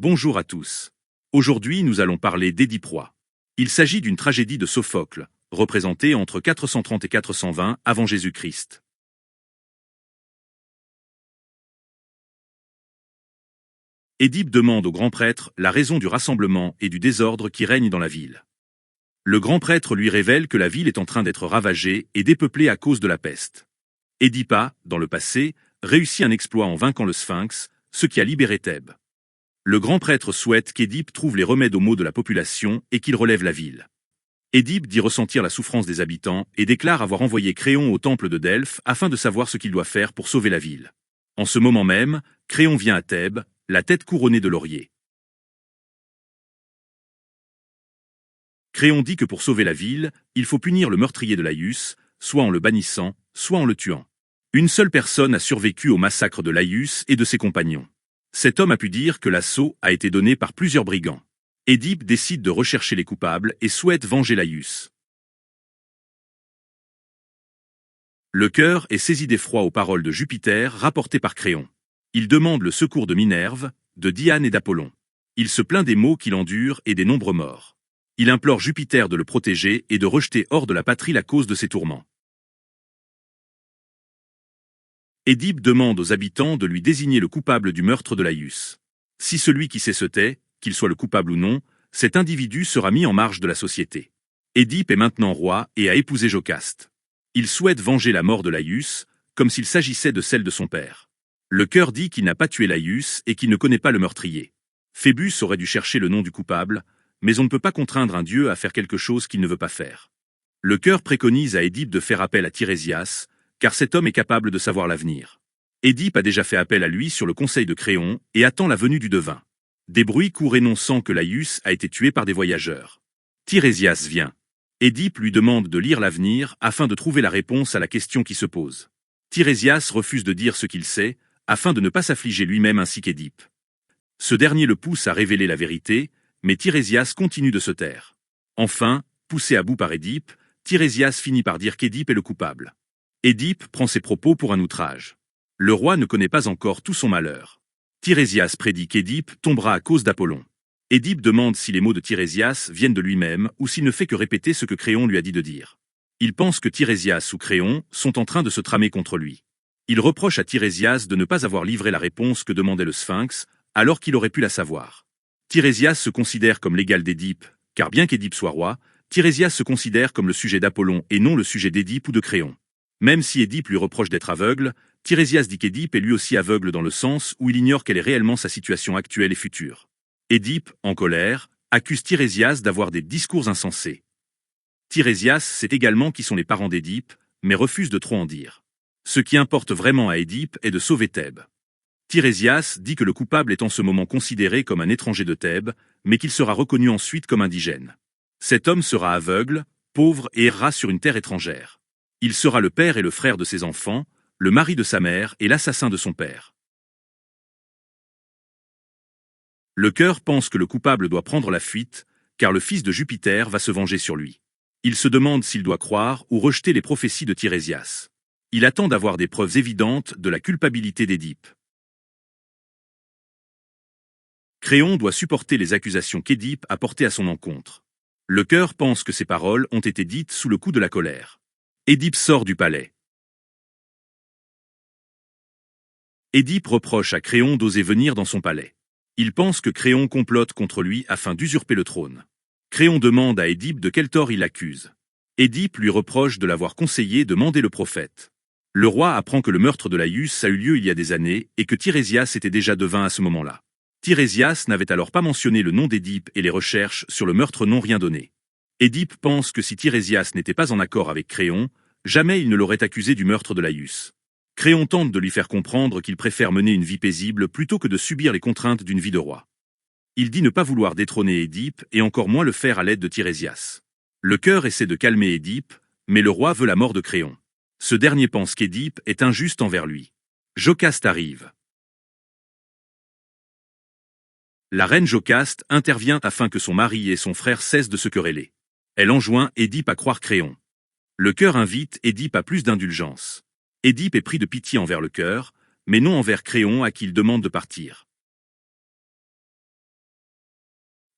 Bonjour à tous. Aujourd'hui, nous allons parler d'Édipe roi. Il s'agit d'une tragédie de Sophocle, représentée entre 430 et 420 avant Jésus-Christ. Édipe demande au grand prêtre la raison du rassemblement et du désordre qui règne dans la ville. Le grand prêtre lui révèle que la ville est en train d'être ravagée et dépeuplée à cause de la peste. Édipe a, dans le passé, réussi un exploit en vainquant le Sphinx, ce qui a libéré Thèbes. Le grand prêtre souhaite qu'Édipe trouve les remèdes aux maux de la population et qu'il relève la ville. Édipe dit ressentir la souffrance des habitants et déclare avoir envoyé Créon au temple de Delphes afin de savoir ce qu'il doit faire pour sauver la ville. En ce moment même, Créon vient à Thèbes, la tête couronnée de lauriers. Créon dit que pour sauver la ville, il faut punir le meurtrier de Laïus, soit en le bannissant, soit en le tuant. Une seule personne a survécu au massacre de Laïus et de ses compagnons. Cet homme a pu dire que l'assaut a été donné par plusieurs brigands. Édipe décide de rechercher les coupables et souhaite venger Laïus. Le cœur est saisi d'effroi aux paroles de Jupiter rapportées par Créon. Il demande le secours de Minerve, de Diane et d'Apollon. Il se plaint des maux qu'il endure et des nombreux morts. Il implore Jupiter de le protéger et de rejeter hors de la patrie la cause de ses tourments. Édipe demande aux habitants de lui désigner le coupable du meurtre de Laïus. Si celui qui sait se tait, qu'il soit le coupable ou non, cet individu sera mis en marge de la société. Édipe est maintenant roi et a épousé Jocaste. Il souhaite venger la mort de Laïus, comme s'il s'agissait de celle de son père. Le cœur dit qu'il n'a pas tué Laïus et qu'il ne connaît pas le meurtrier. Phébus aurait dû chercher le nom du coupable, mais on ne peut pas contraindre un dieu à faire quelque chose qu'il ne veut pas faire. Le cœur préconise à Édipe de faire appel à Tirésias, car cet homme est capable de savoir l'avenir. Édipe a déjà fait appel à lui sur le conseil de Créon et attend la venue du devin. Des bruits courent énonçant que Laïus a été tué par des voyageurs. Tirésias vient. Édipe lui demande de lire l'avenir afin de trouver la réponse à la question qui se pose. Tirésias refuse de dire ce qu'il sait, afin de ne pas s'affliger lui-même ainsi qu'Édipe. Ce dernier le pousse à révéler la vérité, mais Tirésias continue de se taire. Enfin, poussé à bout par Édipe, Tirésias finit par dire qu'Édipe est le coupable. Édipe prend ses propos pour un outrage. Le roi ne connaît pas encore tout son malheur. Tirésias prédit qu'Édipe tombera à cause d'Apollon. Édipe demande si les mots de Tirésias viennent de lui-même ou s'il ne fait que répéter ce que Créon lui a dit de dire. Il pense que Tirésias ou Créon sont en train de se tramer contre lui. Il reproche à Tirésias de ne pas avoir livré la réponse que demandait le Sphinx, alors qu'il aurait pu la savoir. Tirésias se considère comme l'égal d'Édipe, car bien qu'Édipe soit roi, Tirésias se considère comme le sujet d'Apollon et non le sujet d'Édipe ou de Créon. Même si Édipe lui reproche d'être aveugle, Tirésias dit qu'Édipe est lui aussi aveugle dans le sens où il ignore quelle est réellement sa situation actuelle et future. Édipe, en colère, accuse Tirésias d'avoir des discours insensés. Tirésias sait également qui sont les parents d'Édipe, mais refuse de trop en dire. Ce qui importe vraiment à Édipe est de sauver Thèbes. Tirésias dit que le coupable est en ce moment considéré comme un étranger de Thèbes, mais qu'il sera reconnu ensuite comme indigène. Cet homme sera aveugle, pauvre et errera sur une terre étrangère. Il sera le père et le frère de ses enfants, le mari de sa mère et l'assassin de son père. Le cœur pense que le coupable doit prendre la fuite, car le fils de Jupiter va se venger sur lui. Il se demande s'il doit croire ou rejeter les prophéties de Tirésias. Il attend d'avoir des preuves évidentes de la culpabilité d'Édipe. Créon doit supporter les accusations qu'Édipe a portées à son encontre. Le cœur pense que ces paroles ont été dites sous le coup de la colère. Édipe sort du palais. Édipe reproche à Créon d'oser venir dans son palais. Il pense que Créon complote contre lui afin d'usurper le trône. Créon demande à Édipe de quel tort il l'accuse. Édipe lui reproche de l'avoir conseillé de mander le prophète. Le roi apprend que le meurtre de Laïus a eu lieu il y a des années et que Tirésias était déjà devin à ce moment-là. Tirésias n'avait alors pas mentionné le nom d'Édipe et les recherches sur le meurtre n'ont rien donné. Édipe pense que si Tirésias n'était pas en accord avec Créon, jamais il ne l'aurait accusé du meurtre de Laïus. Créon tente de lui faire comprendre qu'il préfère mener une vie paisible plutôt que de subir les contraintes d'une vie de roi. Il dit ne pas vouloir détrôner Édipe et encore moins le faire à l'aide de Tirésias. Le cœur essaie de calmer Édipe, mais le roi veut la mort de Créon. Ce dernier pense qu'Édipe est injuste envers lui. Jocaste arrive. La reine Jocaste intervient afin que son mari et son frère cessent de se quereller. Elle enjoint Édipe à croire Créon. Le cœur invite Édipe à plus d'indulgence. Édipe est pris de pitié envers le cœur, mais non envers Créon à qui il demande de partir.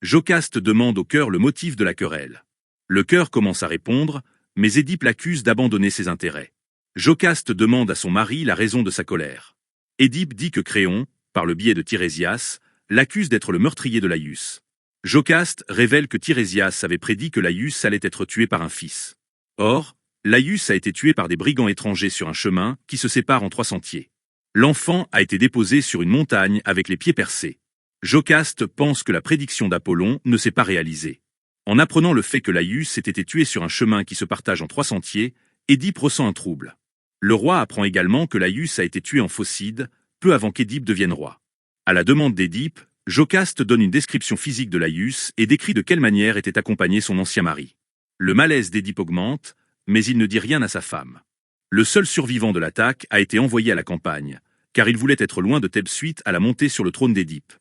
Jocaste demande au cœur le motif de la querelle. Le cœur commence à répondre, mais Édipe l'accuse d'abandonner ses intérêts. Jocaste demande à son mari la raison de sa colère. Édipe dit que Créon, par le biais de Tirésias, l'accuse d'être le meurtrier de Laïus. Jocaste révèle que Tirésias avait prédit que Laïus allait être tué par un fils. Or, Laïus a été tué par des brigands étrangers sur un chemin qui se sépare en 3 sentiers. L'enfant a été déposé sur une montagne avec les pieds percés. Jocaste pense que la prédiction d'Apollon ne s'est pas réalisée. En apprenant le fait que Laïus ait été tué sur un chemin qui se partage en 3 sentiers, Édipe ressent un trouble. Le roi apprend également que Laïus a été tué en Phocide, peu avant qu'Édipe devienne roi. À la demande d'Édipe, Jocaste donne une description physique de Laïus et décrit de quelle manière était accompagné son ancien mari. Le malaise d'Édipe augmente, mais il ne dit rien à sa femme. Le seul survivant de l'attaque a été envoyé à la campagne, car il voulait être loin de Thèbes suite à la montée sur le trône d'Édipe.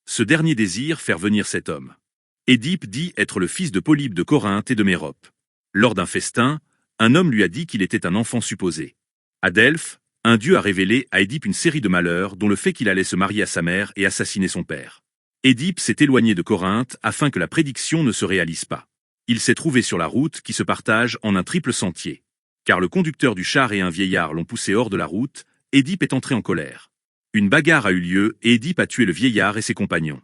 Ce dernier désire faire venir cet homme. Édipe dit être le fils de Polybe de Corinthe et de Mérope. Lors d'un festin, un homme lui a dit qu'il était un enfant supposé. À Delphes, un dieu a révélé à Édipe une série de malheurs dont le fait qu'il allait se marier à sa mère et assassiner son père. Édipe s'est éloigné de Corinthe afin que la prédiction ne se réalise pas. Il s'est trouvé sur la route qui se partage en un triple sentier. Car le conducteur du char et un vieillard l'ont poussé hors de la route, Édipe est entré en colère. Une bagarre a eu lieu et Édipe a tué le vieillard et ses compagnons.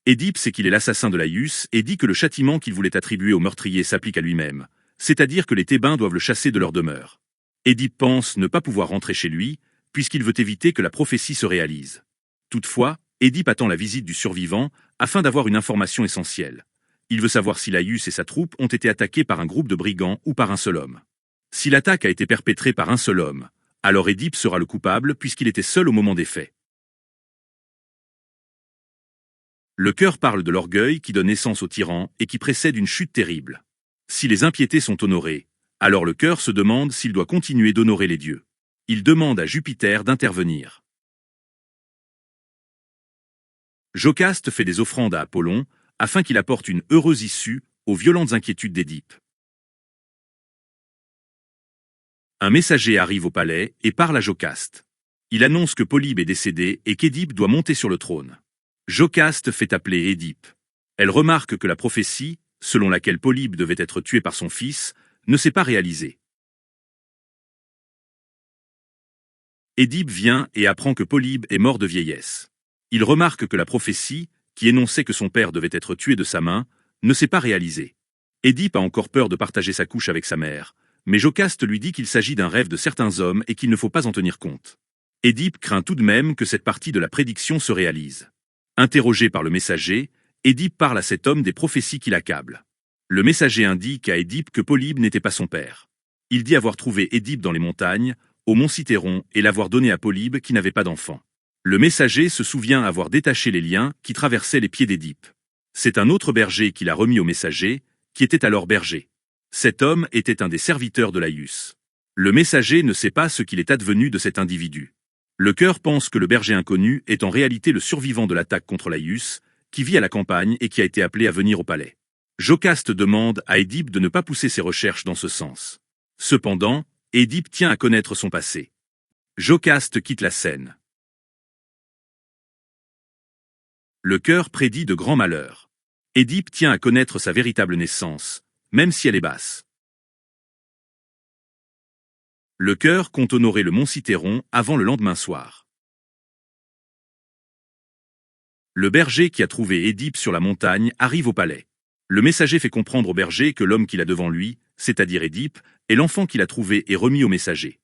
Édipe sait qu'il est l'assassin de Laïus et dit que le châtiment qu'il voulait attribuer au meurtrier s'applique à lui-même, c'est-à-dire que les Thébains doivent le chasser de leur demeure. Édipe pense ne pas pouvoir rentrer chez lui, puisqu'il veut éviter que la prophétie se réalise. Toutefois, Édipe attend la visite du survivant afin d'avoir une information essentielle. Il veut savoir si Laïus et sa troupe ont été attaqués par un groupe de brigands ou par un seul homme. Si l'attaque a été perpétrée par un seul homme, alors Édipe sera le coupable puisqu'il était seul au moment des faits. Le cœur parle de l'orgueil qui donne naissance au tyran et qui précède une chute terrible. Si les impiétés sont honorées, alors le cœur se demande s'il doit continuer d'honorer les dieux. Il demande à Jupiter d'intervenir. Jocaste fait des offrandes à Apollon afin qu'il apporte une heureuse issue aux violentes inquiétudes d'Édipe. Un messager arrive au palais et parle à Jocaste. Il annonce que Polybe est décédé et qu'Édipe doit monter sur le trône. Jocaste fait appeler Édipe. Elle remarque que la prophétie, selon laquelle Polybe devait être tué par son fils, ne s'est pas réalisée. Édipe vient et apprend que Polybe est mort de vieillesse. Il remarque que la prophétie, qui énonçait que son père devait être tué de sa main, ne s'est pas réalisée. Édipe a encore peur de partager sa couche avec sa mère, mais Jocaste lui dit qu'il s'agit d'un rêve de certains hommes et qu'il ne faut pas en tenir compte. Édipe craint tout de même que cette partie de la prédiction se réalise. Interrogé par le messager, Édipe parle à cet homme des prophéties qui l'accablent. Le messager indique à Édipe que Polybe n'était pas son père. Il dit avoir trouvé Édipe dans les montagnes, au mont Cithéron, et l'avoir donné à Polybe qui n'avait pas d'enfant. Le messager se souvient avoir détaché les liens qui traversaient les pieds d'Édipe. C'est un autre berger qui l'a remis au messager, qui était alors berger. Cet homme était un des serviteurs de Laïus. Le messager ne sait pas ce qu'il est advenu de cet individu. Le cœur pense que le berger inconnu est en réalité le survivant de l'attaque contre Laïus, qui vit à la campagne et qui a été appelé à venir au palais. Jocaste demande à Édipe de ne pas pousser ses recherches dans ce sens. Cependant, Édipe tient à connaître son passé. Jocaste quitte la scène. Le cœur prédit de grands malheurs. Édipe tient à connaître sa véritable naissance, même si elle est basse. Le cœur compte honorer le mont Cithéron avant le lendemain soir. Le berger qui a trouvé Édipe sur la montagne arrive au palais. Le messager fait comprendre au berger que l'homme qu'il a devant lui, c'est-à-dire Édipe, est l'enfant qu'il a trouvé et remis au messager.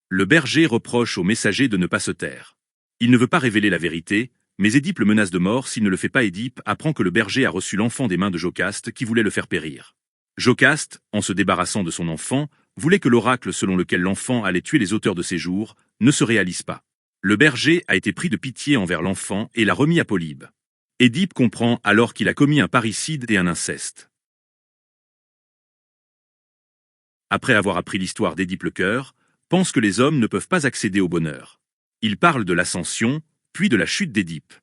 Le berger reproche au messager de ne pas se taire. Il ne veut pas révéler la vérité, mais Édipe le menace de mort s'il ne le fait pas. Édipe apprend que le berger a reçu l'enfant des mains de Jocaste qui voulait le faire périr. Jocaste, en se débarrassant de son enfant, voulait que l'oracle selon lequel l'enfant allait tuer les auteurs de ses jours ne se réalise pas. Le berger a été pris de pitié envers l'enfant et l'a remis à Polybe. Édipe comprend alors qu'il a commis un parricide et un inceste. Après avoir appris l'histoire d'Édipe, le cœur pense que les hommes ne peuvent pas accéder au bonheur. Il parle de l'ascension, puis de la chute d'Édipe.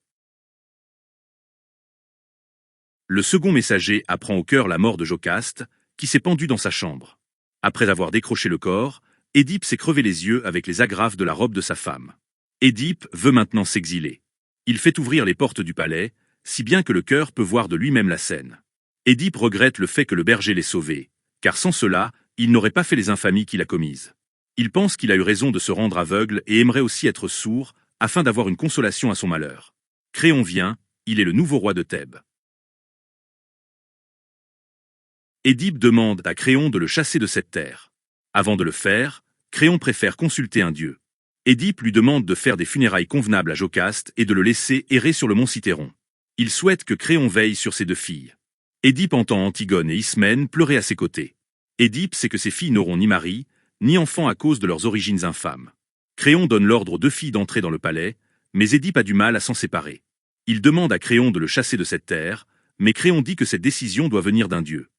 Le second messager apprend au cœur la mort de Jocaste, qui s'est pendu dans sa chambre. Après avoir décroché le corps, Édipe s'est crevé les yeux avec les agrafes de la robe de sa femme. Édipe veut maintenant s'exiler. Il fait ouvrir les portes du palais, si bien que le cœur peut voir de lui-même la scène. Édipe regrette le fait que le berger l'ait sauvé, car sans cela, il n'aurait pas fait les infamies qu'il a commises. Il pense qu'il a eu raison de se rendre aveugle et aimerait aussi être sourd, afin d'avoir une consolation à son malheur. Créon vient, il est le nouveau roi de Thèbes. Édipe demande à Créon de le chasser de cette terre. Avant de le faire, Créon préfère consulter un dieu. Édipe lui demande de faire des funérailles convenables à Jocaste et de le laisser errer sur le mont Cithéron. Il souhaite que Créon veille sur ses deux filles. Édipe entend Antigone et Ismène pleurer à ses côtés. Édipe sait que ses filles n'auront ni mari, ni enfant à cause de leurs origines infâmes. Créon donne l'ordre aux deux filles d'entrer dans le palais, mais Édipe a du mal à s'en séparer. Il demande à Créon de le chasser de cette terre, mais Créon dit que cette décision doit venir d'un dieu.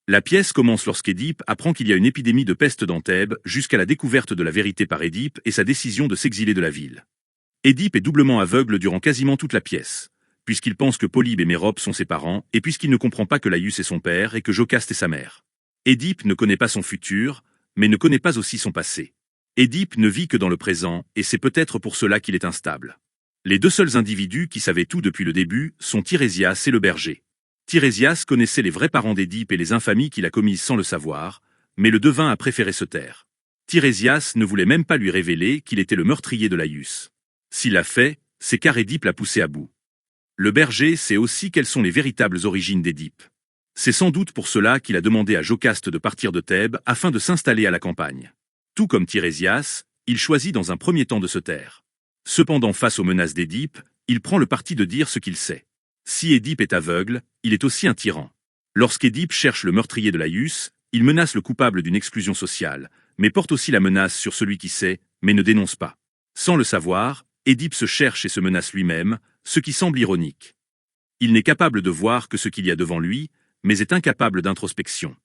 La pièce commence lorsqu'Édipe apprend qu'il y a une épidémie de peste dans Thèbes, jusqu'à la découverte de la vérité par Édipe et sa décision de s'exiler de la ville. Édipe est doublement aveugle durant quasiment toute la pièce, puisqu'il pense que Polybe et Mérope sont ses parents, et puisqu'il ne comprend pas que Laïus est son père et que Jocaste est sa mère. Édipe ne connaît pas son futur, mais ne connaît pas aussi son passé. Édipe ne vit que dans le présent, et c'est peut-être pour cela qu'il est instable. Les deux seuls individus qui savaient tout depuis le début sont Tirésias et le berger. Tirésias connaissait les vrais parents d'Édipe et les infamies qu'il a commises sans le savoir, mais le devin a préféré se taire. Tirésias ne voulait même pas lui révéler qu'il était le meurtrier de Laïus. S'il l'a fait, c'est car Édipe l'a poussé à bout. Le berger sait aussi quelles sont les véritables origines d'Édipe. C'est sans doute pour cela qu'il a demandé à Jocaste de partir de Thèbes afin de s'installer à la campagne. Tout comme Tirésias, il choisit dans un premier temps de se taire. Cependant, face aux menaces d'Édipe, il prend le parti de dire ce qu'il sait. Si Édipe est aveugle, il est aussi un tyran. Lorsqu'Édipe cherche le meurtrier de Laïus, il menace le coupable d'une exclusion sociale, mais porte aussi la menace sur celui qui sait, mais ne dénonce pas. Sans le savoir, Édipe se cherche et se menace lui-même, ce qui semble ironique. Il n'est capable de voir que ce qu'il y a devant lui, mais est incapable d'introspection.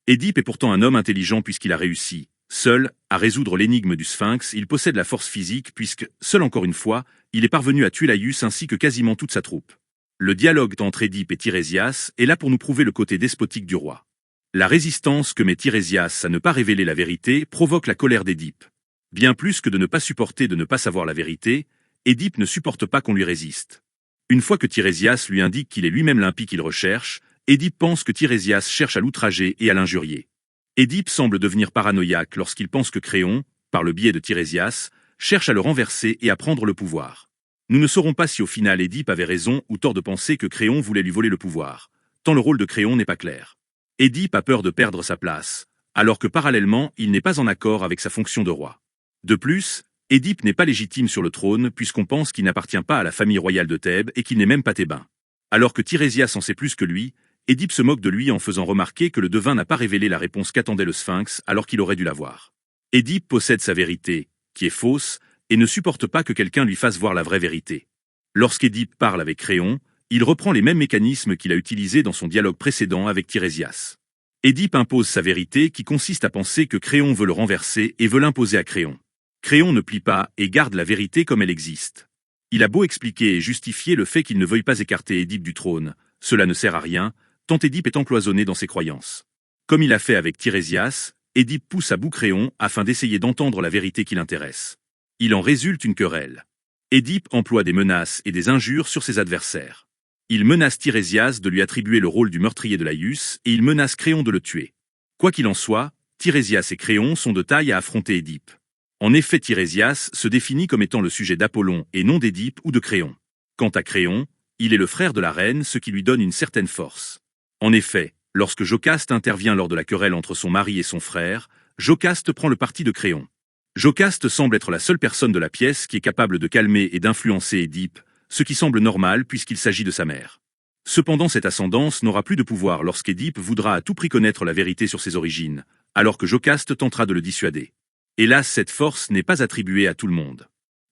Édipe est pourtant un homme intelligent puisqu'il a réussi, seul, à résoudre l'énigme du Sphinx. Il possède la force physique puisque, seul encore une fois, il est parvenu à tuer Laïus ainsi que quasiment toute sa troupe. Le dialogue entre Édipe et Tirésias est là pour nous prouver le côté despotique du roi. La résistance que met Tirésias à ne pas révéler la vérité provoque la colère d'Édipe. Bien plus que de ne pas supporter de ne pas savoir la vérité, Édipe ne supporte pas qu'on lui résiste. Une fois que Tirésias lui indique qu'il est lui-même l'impie qu'il recherche, Édipe pense que Tirésias cherche à l'outrager et à l'injurier. Édipe semble devenir paranoïaque lorsqu'il pense que Créon, par le biais de Tirésias, cherche à le renverser et à prendre le pouvoir. Nous ne saurons pas si au final Édipe avait raison ou tort de penser que Créon voulait lui voler le pouvoir, tant le rôle de Créon n'est pas clair. Édipe a peur de perdre sa place, alors que parallèlement il n'est pas en accord avec sa fonction de roi. De plus, Édipe n'est pas légitime sur le trône puisqu'on pense qu'il n'appartient pas à la famille royale de Thèbes et qu'il n'est même pas thébain. Alors que Tirésias en sait plus que lui, Édipe se moque de lui en faisant remarquer que le devin n'a pas révélé la réponse qu'attendait le Sphinx alors qu'il aurait dû l'avoir. Édipe possède sa vérité, qui est fausse, et ne supporte pas que quelqu'un lui fasse voir la vraie vérité. Lorsqu'Édipe parle avec Créon, il reprend les mêmes mécanismes qu'il a utilisés dans son dialogue précédent avec Tirésias. Édipe impose sa vérité qui consiste à penser que Créon veut le renverser et veut l'imposer à Créon. Créon ne plie pas et garde la vérité comme elle existe. Il a beau expliquer et justifier le fait qu'il ne veuille pas écarter Édipe du trône, cela ne sert à rien, tant Édipe est encloisonné dans ses croyances. Comme il a fait avec Tirésias, Édipe pousse à bout Créon afin d'essayer d'entendre la vérité qui l'intéresse. Il en résulte une querelle. Édipe emploie des menaces et des injures sur ses adversaires. Il menace Tirésias de lui attribuer le rôle du meurtrier de Laïus et il menace Créon de le tuer. Quoi qu'il en soit, Tirésias et Créon sont de taille à affronter Édipe. En effet, Tirésias se définit comme étant le sujet d'Apollon et non d'Édipe ou de Créon. Quant à Créon, il est le frère de la reine, ce qui lui donne une certaine force. En effet, lorsque Jocaste intervient lors de la querelle entre son mari et son frère, Jocaste prend le parti de Créon. Jocaste semble être la seule personne de la pièce qui est capable de calmer et d'influencer Édipe, ce qui semble normal puisqu'il s'agit de sa mère. Cependant, cette ascendance n'aura plus de pouvoir lorsqu'Édipe voudra à tout prix connaître la vérité sur ses origines, alors que Jocaste tentera de le dissuader. Hélas, cette force n'est pas attribuée à tout le monde.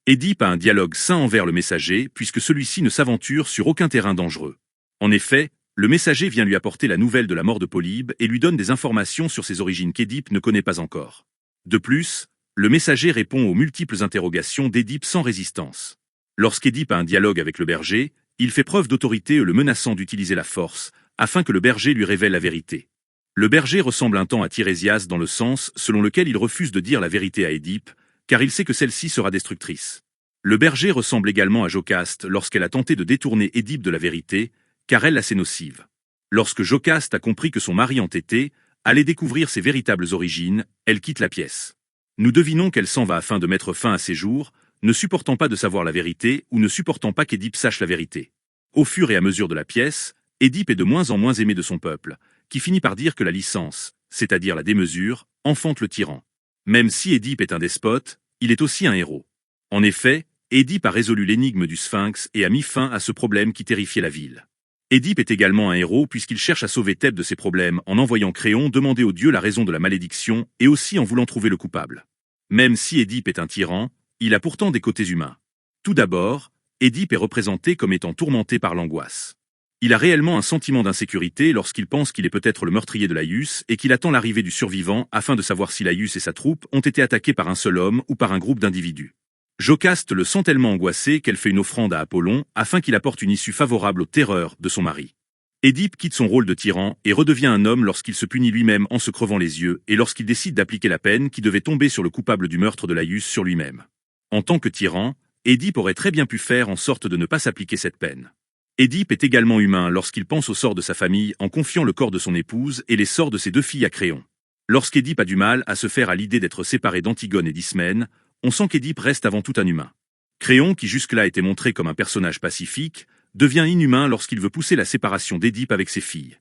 Édipe a un dialogue sain envers le messager puisque celui-ci ne s'aventure sur aucun terrain dangereux. En effet, le messager vient lui apporter la nouvelle de la mort de Polybe et lui donne des informations sur ses origines qu'Édipe ne connaît pas encore. De plus, le messager répond aux multiples interrogations d'Édipe sans résistance. Lorsqu'Édipe a un dialogue avec le berger, il fait preuve d'autorité le menaçant d'utiliser la force, afin que le berger lui révèle la vérité. Le berger ressemble un temps à Tirésias dans le sens selon lequel il refuse de dire la vérité à Édipe, car il sait que celle-ci sera destructrice. Le berger ressemble également à Jocaste lorsqu'elle a tenté de détourner Édipe de la vérité, car elle l'assez nocive. Lorsque Jocaste a compris que son mari entêté allait découvrir ses véritables origines, elle quitte la pièce. Nous devinons qu'elle s'en va afin de mettre fin à ses jours, ne supportant pas de savoir la vérité ou ne supportant pas qu'Édipe sache la vérité. Au fur et à mesure de la pièce, Édipe est de moins en moins aimé de son peuple, qui finit par dire que la licence, c'est-à-dire la démesure, enfante le tyran. Même si Édipe est un despote, il est aussi un héros. En effet, Édipe a résolu l'énigme du Sphinx et a mis fin à ce problème qui terrifiait la ville. Édipe est également un héros puisqu'il cherche à sauver Thèbes de ses problèmes en envoyant Créon demander aux dieux la raison de la malédiction et aussi en voulant trouver le coupable. Même si Édipe est un tyran, il a pourtant des côtés humains. Tout d'abord, Édipe est représenté comme étant tourmenté par l'angoisse. Il a réellement un sentiment d'insécurité lorsqu'il pense qu'il est peut-être le meurtrier de Laïus et qu'il attend l'arrivée du survivant afin de savoir si Laïus et sa troupe ont été attaqués par un seul homme ou par un groupe d'individus. Jocaste le sent tellement angoissé qu'elle fait une offrande à Apollon afin qu'il apporte une issue favorable aux terreurs de son mari. Édipe quitte son rôle de tyran et redevient un homme lorsqu'il se punit lui-même en se crevant les yeux et lorsqu'il décide d'appliquer la peine qui devait tomber sur le coupable du meurtre de Laïus sur lui-même. En tant que tyran, Édipe aurait très bien pu faire en sorte de ne pas s'appliquer cette peine. Édipe est également humain lorsqu'il pense au sort de sa famille en confiant le corps de son épouse et les sorts de ses 2 filles à Créon. Lorsqu'Édipe a du mal à se faire à l'idée d'être séparé d'Antigone et d'Ismène, on sent qu'Édipe reste avant tout un humain. Créon, qui jusque-là était montré comme un personnage pacifique, devient inhumain lorsqu'il veut pousser la séparation d'Édipe avec ses filles.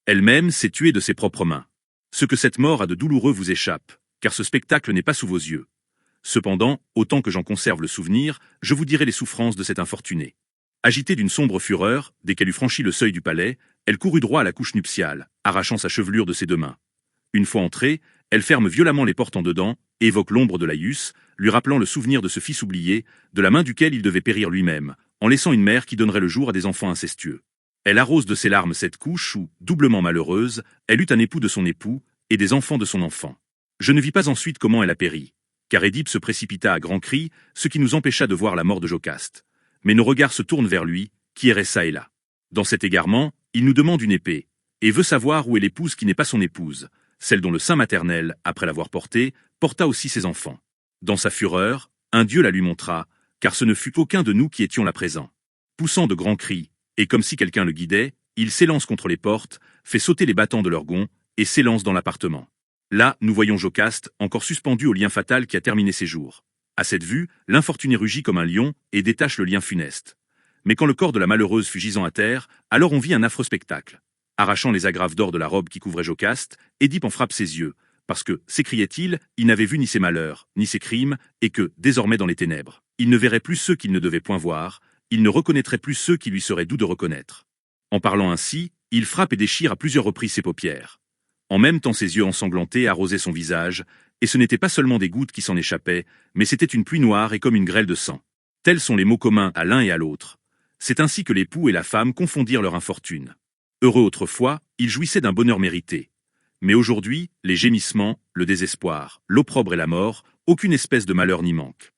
Elle-même s'est tuée de ses propres mains. Ce que cette mort a de douloureux vous échappe, car ce spectacle n'est pas sous vos yeux. Cependant, autant que j'en conserve le souvenir, je vous dirai les souffrances de cette infortunée. Agitée d'une sombre fureur, dès qu'elle eut franchi le seuil du palais, elle courut droit à la couche nuptiale, arrachant sa chevelure de ses 2 mains. Une fois entrée, elle ferme violemment les portes en dedans, et évoque l'ombre de Laïus, lui rappelant le souvenir de ce fils oublié, de la main duquel il devait périr lui-même, en laissant une mère qui donnerait le jour à des enfants incestueux. Elle arrose de ses larmes cette couche où, doublement malheureuse, elle eut un époux de son époux, et des enfants de son enfant. Je ne vis pas ensuite comment elle a péri, car Édipe se précipita à grands cris, ce qui nous empêcha de voir la mort de Jocaste. Mais nos regards se tournent vers lui, qui errait çà et là. Dans cet égarement, il nous demande une épée, et veut savoir où est l'épouse qui n'est pas son épouse, celle dont le sein maternel, après l'avoir portée, porta aussi ses enfants. Dans sa fureur, un dieu la lui montra, car ce ne fut aucun de nous qui étions là présents. Poussant de grands cris, et comme si quelqu'un le guidait, il s'élance contre les portes, fait sauter les battants de leurs gonds, et s'élance dans l'appartement. Là, nous voyons Jocaste, encore suspendu au lien fatal qui a terminé ses jours. À cette vue, l'infortuné rugit comme un lion et détache le lien funeste. Mais quand le corps de la malheureuse fut gisant à terre, alors on vit un affreux spectacle. Arrachant les agrafes d'or de la robe qui couvrait Jocaste, Édipe en frappe ses yeux, parce que, s'écriait-il, il n'avait vu ni ses malheurs, ni ses crimes, et que, désormais dans les ténèbres, il ne verrait plus ceux qu'il ne devait point voir, il ne reconnaîtrait plus ceux qui lui seraient doux de reconnaître. En parlant ainsi, il frappe et déchire à plusieurs reprises ses paupières. En même temps ses yeux ensanglantés arrosaient son visage, et ce n'était pas seulement des gouttes qui s'en échappaient, mais c'était une pluie noire et comme une grêle de sang. Tels sont les mots communs à l'un et à l'autre. C'est ainsi que l'époux et la femme confondirent leur infortune. Heureux autrefois, ils jouissaient d'un bonheur mérité. Mais aujourd'hui, les gémissements, le désespoir, l'opprobre et la mort, aucune espèce de malheur n'y manque.